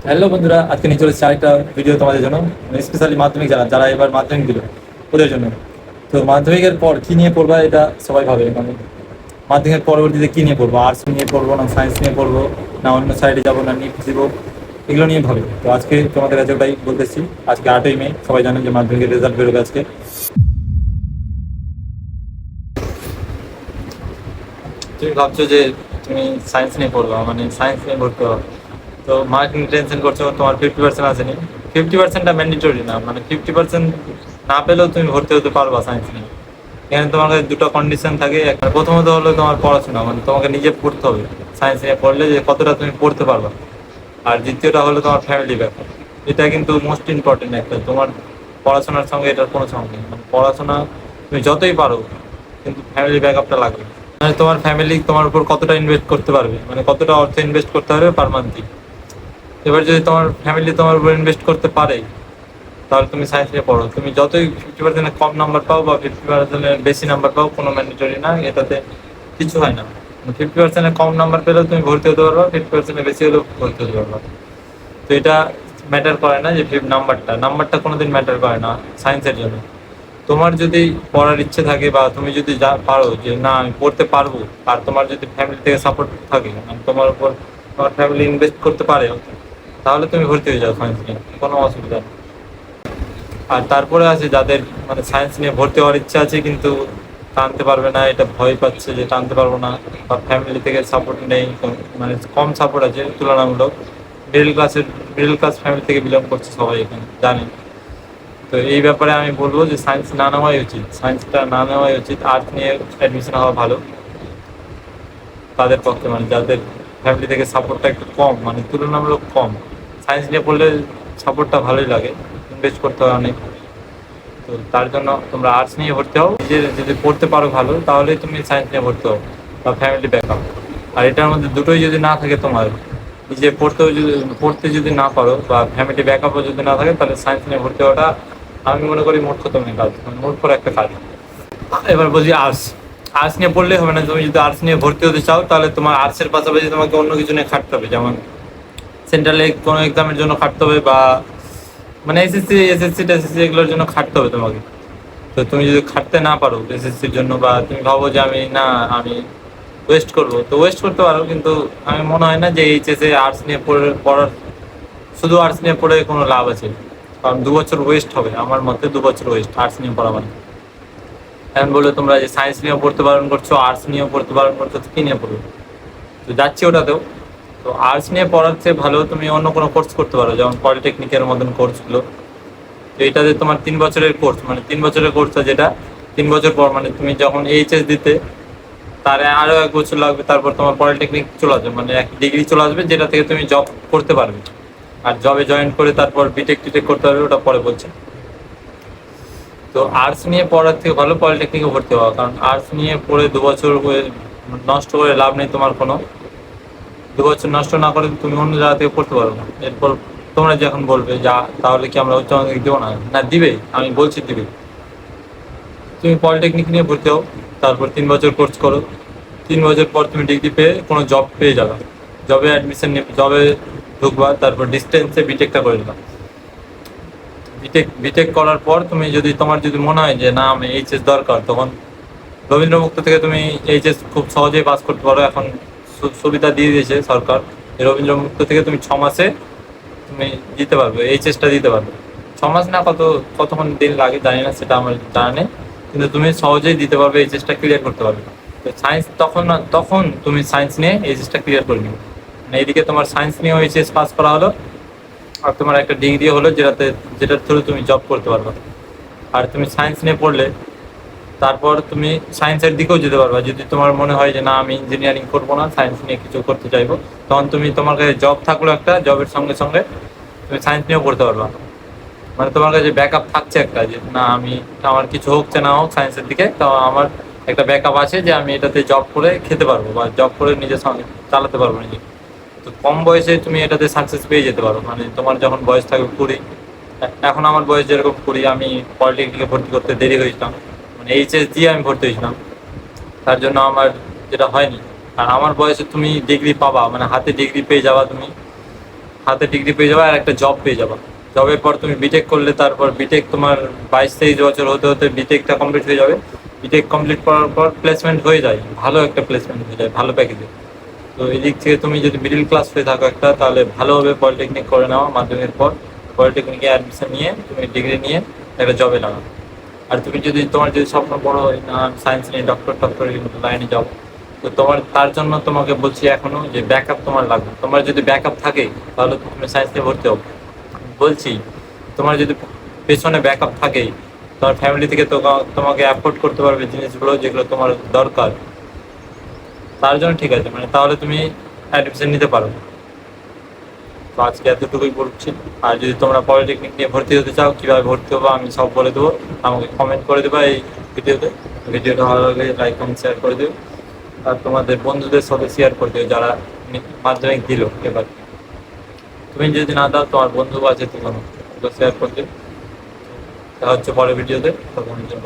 Hello বন্ধুরা, আজকে নিয়ে চলেছে আরেকটা ভিডিও তোমাদের জন্য। স্পেশালি মাধ্যমিক যারা যারা এবার মাধ্যমিক দিল ওদের জন্য। তো মাধ্যমিকের পর কী নিয়ে পড়বা এটা সবাই ভাবে, মানে মাধ্যমিকের পরবর্তীতে কী নিয়ে পড়বো, আর্টস নিয়ে পড়বো না সায়েন্স নিয়ে পড়বো না অন্য সাইডে যাবো না নিট দিব, এগুলো নিয়ে ভাবে। তো আজকে তোমাদের কাছে ওটাই বলতেছি। আজকে 8ই মে, সবাই জানেন যে মাধ্যমিকের রেজাল্ট বেরোবে আজকে। তুমি ভাবছো যে তুমি সায়েন্স নিয়ে পড়বা, মানে সায়েন্স নিয়ে ভর্তি হবো, তো মার্কিং টেনশন করছো, তোমার 50% আসেনি। 50%টা ম্যান্ডেটরি না, মানে 50% না পেলেও তুমি ভর্তি হতে পারবা সায়েন্স নিয়ে। এখানে তোমার কাছে দুটো কন্ডিশন থাকে। একটা প্রথমত হলো তোমার পড়াশোনা, মানে তোমাকে নিজে পড়তে হবে সায়েন্স নিয়ে পড়লে যে কতটা তুমি পড়তে পারবা। আর দ্বিতীয়টা হলো তোমার ফ্যামিলি ব্যাপার। এটা কিন্তু মোস্ট ইম্পর্টেন্ট একটা, তোমার পড়াশোনার সঙ্গে এটার কোনো সঙ্গে নেই। মানে পড়াশোনা তুমি যতই পারো, কিন্তু ফ্যামিলি ব্যাকআপটা লাগবে। মানে তোমার ফ্যামিলি তোমার উপর কতটা ইনভেস্ট করতে পারবে, মানে কতটা অর্থ ইনভেস্ট করতে পারবে পার মান্থলি। এবার যদি তোমার ফ্যামিলি তোমার উপর ইনভেস্ট করতে পারে, তাহলে তুমি সায়েন্স নিয়ে পড়ো। তুমি যতই 50%-এর কম নাম্বার পাও বা 50%-এর বেশি নাম্বার পাও, কোনো ম্যান্ডেটরি না, এটাতে কিছু হয় না। 50%-এর কম নাম্বার পেলেও তুমি ভর্তি হতে পারবা, 50%-এর বেশি হলেও ভর্তি হতে পারবা। তো এটা ম্যাটার করে না যে নাম্বারটা কোনোদিন ম্যাটার করে না সায়েন্সের জন্য। তোমার যদি পড়ার ইচ্ছে থাকে বা তুমি যদি যা পারো যে না আমি পড়তে পারবো, আর তোমার যদি ফ্যামিলি থেকে সাপোর্ট থাকে, মানে তোমার উপর তোমার ফ্যামিলি ইনভেস্ট করতে পারে, তাহলে তুমি ভর্তি হয়ে যাও সায়েন্স নিয়ে, কোনো অসুবিধা নেই। আর তারপরে আছে যাদের মানে সায়েন্স নিয়ে ভর্তি হওয়ার ইচ্ছা আছে কিন্তু টানতে পারবে না, এটা ভয় পাচ্ছে যে টানতে পারবো না, বা ফ্যামিলি থেকে সাপোর্ট নেই, মানে কম সাপোর্ট আছে তুলনামূলক। মিডল ক্লাস ফ্যামিলি থেকে বিলং করছে সবাই, এখানে জানেন। তো এই ব্যাপারে আমি বলবো যে সায়েন্স না নেওয়াই উচিত, সায়েন্সটা না নেওয়াই উচিত। আর্টস নিয়ে অ্যাডমিশন হওয়া ভালো তাদের পক্ষে, মানে যাদের ফ্যামিলি থেকে সাপোর্টটা একটু কম, মানে তুলনামূলক কম। সায়েন্স নিয়ে পড়লে সাপোর্টটা ভালোই লাগে, ইনভেস্ট করতে হয় অনেক। তো তার জন্য তোমরা আর্টস নিয়ে ভর্তি হও। নিজে যদি পড়তে পারো ভালো, তাহলেই তুমি সায়েন্স নিয়ে ভর্তি হও, বা ফ্যামিলি ব্যাকআপ। আর এটার মধ্যে দুটোই যদি না থাকে তোমার, নিজে পড়তে যদি না পারো বা ফ্যামিলি ব্যাকআপও যদি না থাকে, তাহলে সায়েন্স নিয়ে ভর্তি হওয়াটা আমি মনে করি মূর্খতমের কাজ, মানে মূর্খর একটা কাজ। এবার বলছি আর্টস। আর্টস নিয়ে পড়লেই হবে না। তুমি যদি আর্টস নিয়ে ভর্তি হতে চাও, তাহলে তোমার আর্টসের পাশাপাশি তোমাকে অন্য কিছু নিয়ে খাটতে হবে, যেমন সেন্ট্রালে কোনো এক্সামের জন্য খাটতে হবে, বা মানে এসএসসি টেসএসসি এগুলোর জন্য খাটতে হবে তোমাকে। তো তুমি যদি খাটতে না পারো এসএসসির জন্য, বা তুমি ভাবো যে আমি ওয়েস্ট করবো, তো ওয়েস্ট করতে পারো, কিন্তু আমি মনে হয় না যে এইচএসে আর্টস নিয়ে পড়ার শুধু আর্টস নিয়ে পড়ে কোনো লাভ আছে। কারণ 2 বছর ওয়েস্ট হবে আমার মতে, 2 বছর ওয়েস্ট আর্টস নিয়ে পড়া মানে। এখন বলে তোমরা যে সায়েন্স নিয়েও পড়তে বারণ করছো, আর্টস নিয়েও পড়তে বারণ করছো, তো কী নিয়ে পড়বে? তো যাচ্ছি ওটাতেও। তো আর্টস নিয়ে পড়ার চেয়ে ভালো তুমি অন্য কোনো কোর্স করতে পারো, যেমন পলিটেকনিকের মতন কোর্সগুলো। তো এটাতে তোমার 3 বছরের কোর্স, মানে 3 বছরের কোর্সটা যেটা 3 বছর পর, মানে তুমি যখন এইচএস দিতে তার আরও 1 বছর লাগবে, তারপর তোমার পলিটেকনিক চলে আসবে, মানে এক ডিগ্রি চলে আসবে, যেটা থেকে তুমি জব করতে পারবে। আর জবে জয়েন করে তারপর বিটেক টিটেক করতে পারবে, ওটা পরে বলছে। তো আর্টস নিয়ে পড়ার থেকে ভালো পলিটেকনিকে ভর্তি হওয়া, কারণ আর্টস নিয়ে পড়ে 2 বছর নষ্ট করে লাভ নেই তোমার কোনো। 2 বছর নষ্ট না করে তুমি অন্য জায়গা থেকে পড়তে পারো না। এরপর তোমরা যখন বলবে যা তাহলে কি আমরা উচ্চ মাধ্যমিক দেবো না, না দিবে, আমি বলছি দিবে। তুমি পলিটেকনিক নিয়ে ভর্তি হও, তারপর 3 বছর কোর্স করো। 3 বছর পর তুমি ডিগ্রি পেয়ে কোনো জব পেয়ে যাবে, জবে অ্যাডমিশন নিয়ে জবে ঢুকবা, তারপর ডিস্টেন্সে বিটেকটা করে নিলাম। বিটেক করার পর তুমি যদি তোমার যদি মনে হয় যে না আমি এইচএস দরকার, তখন রবীন্দ্রমুক্ত থেকে তুমি এইচএস খুব সহজেই পাস করতে পারো। এখন সুবিধা দিয়ে দিয়েছে সরকার, এই রবীন্দ্রমুক্ত থেকে তুমি 6 মাসে তুমি দিতে পারবে, এইচএসটা দিতে পারবে। 6 মাস না কতক্ষণ দিন লাগে জানি না, সেটা আমার জানা নেই, কিন্তু তুমি সহজেই দিতে পারবে, এইচএসটা ক্লিয়ার করতে পারবে। তো সায়েন্স তখন তুমি সায়েন্স নিয়ে এইচএসটা ক্লিয়ার করে নিবে, মানে এইদিকে তোমার সায়েন্স নিয়েও এইচএস পাস করা হলো, আর তোমার একটা ডিগ্রি হলো যেটার থ্রু তুমি জব করতে পারবে। আর তুমি সায়েন্স নিয়ে পড়লে তারপর তুমি সায়েন্সের দিকেও যেতে পারবা। যদি তোমার মনে হয় যে না আমি ইঞ্জিনিয়ারিং করবো না, সায়েন্স নিয়ে কিছু করতে চাইবো, তখন তোমার কাছে জব থাকলো একটা, জবের সঙ্গে সঙ্গে তুমি সায়েন্স নিয়েও পড়তে পারবা। মানে তোমার কাছে ব্যাকআপ থাকছে একটা, যে না আমার কিছু হোক না হোক সায়েন্সের দিকে, তো আমার একটা ব্যাকআপ আছে যে আমি এটাতে জব করে খেতে পারবো, বা জব করে নিজের সঙ্গে চালাতে পারবো নিজে। তো কম বয়সে তুমি এটাতে সাকসেস পেয়ে যেতে পারো, মানে তোমার যখন বয়স থাকবে 20। এখন আমার বয়স যেরকম 20, আমি পলিটেকনিকে ভর্তি করতে দেরি হয়েছিলাম, মানে এইচএস দিয়ে আমি ভর্তি হয়েছিলাম, তার জন্য আমার যেটা হয়নি। আর আমার বয়সে তুমি ডিগ্রি পাবা, মানে হাতে ডিগ্রি পেয়ে যাবা তুমি, হাতে ডিগ্রি পেয়ে যাবে আর একটা জব পেয়ে যাবে। জবের পর তুমি বিটেক করলে, তারপর বিটেক তোমার 22-23 বছর হতে হতে বিটেকটা কমপ্লিট হয়ে যাবে। বিটেক কমপ্লিট করার পর প্লেসমেন্ট হয়ে যায়, ভালো একটা প্লেসমেন্ট হয়ে যায় ভালো প্যাকেজে। তো এই দিক থেকে তুমি যদি মিডিল ক্লাস হয়ে থাকো একটা, তাহলে ভালোভাবে পলিটেকনিক করে নেওয়া, মাধ্যমিকের পর পলিটেকনিকে অ্যাডমিশন নিয়ে তুমি ডিগ্রি নিয়ে একটা জবে লাগাও। আর তুমি যদি তোমার যদি স্বপ্ন বড় হয় না সায়েন্স নিয়ে ডক্টর লাইনে যাও, তো তোমার তার জন্য তোমাকে বলছি এখনো যে ব্যাকআপ তোমার লাগবে। তোমার যদি ব্যাকআপ থাকে তাহলে তো তুমি সায়েন্স নিয়ে ভর্তি হও। বলছি তোমার যদি পেছনে ব্যাকআপ থাকে, তোমার ফ্যামিলি থেকে তো তোমাকে অ্যাফোর্ড করতে পারবে জিনিসগুলো যেগুলো তোমার দরকার, তার জন্য ঠিক আছে, মানে তাহলে তুমি অ্যাডমিশন নিতে পারো। তো আজকে এতটুকুই বলছি। আর যদি তোমরা পলিটেকনিক নিয়ে ভর্তি হতে চাও, কীভাবে ভর্তি হবো আমি সব বলে দেবো। আমাকে কমেন্ট করে দেবা এই ভিডিওতে। ভিডিওটা ভালো লাগলে লাইক কমেন্ট শেয়ার করে দেবে। আর তোমাদের বন্ধুদের সাথে শেয়ার করে দেবে যারা মাধ্যমিক দিল এবার। তুমি যদি না দাও, তোমার বন্ধু আছে তো শেয়ার করে দেবে। দেখা হচ্ছে পরের ভিডিওতে, তখন জন্য